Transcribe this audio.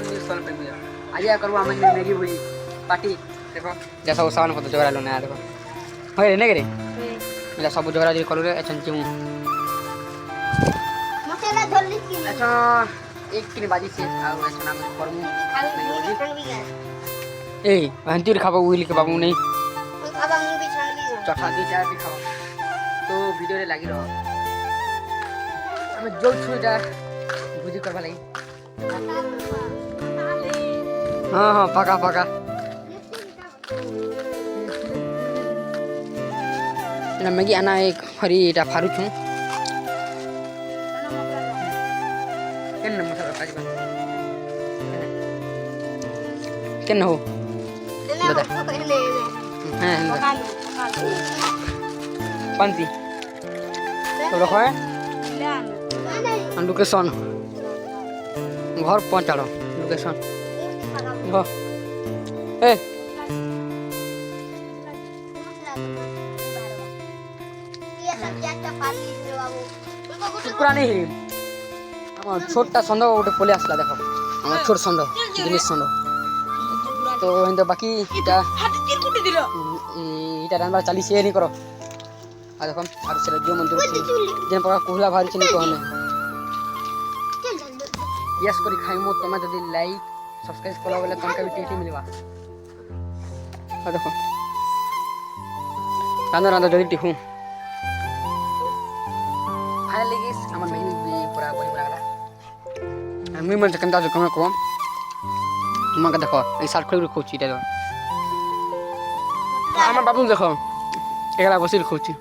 one news channel पे मिले आज या करू हम मैगी हुई पार्टी देखो जैसा वो सावन को तो जोरा लो ना देखो होय ने करे मिला सब जोरा जे करू रे अच्छा चिमू मसाला धरली की अच्छा एक किन बाजी से आ अच्छा नाम करमु ए हंतीर खाबो उइल के बाबू नहीं खाबा मु भी छानली चटा दी चार भी खाओ तो वीडियो रे लागी रहो हमें जो छुटा भुजी करबा लगी हां हां पका पका ना मैगी आना एक हरी एटा फारू छु केन मसाला काजबा केन हो बता हां पंती तो रखो है लोकेशन घर पहुंचाड़ो लोकेशन ए पूरा नहीं हम छोटा संद गोटे पलि आसला देख हम छोट संद जिनिस संद तो हिंद बाकी इटा रानबार चली से नहीं करो आ देखो आर से जो मंदिर जेन प्रकार कोहला भारी चली कहने यस करी खाइमो तमे जदी लाइक सब्सक्राइब कला बेले तमका भी टीटी मिलवा आ देखो रांदा रांदा जदी टिहू फाइनली गाइस हमर मेहनत भी पूरा बड़ी लागला हम मन कंदा जो कम को तुमका देखो ए साल खोल खोची दे हमर बाबू देखो एकला बसिल खोची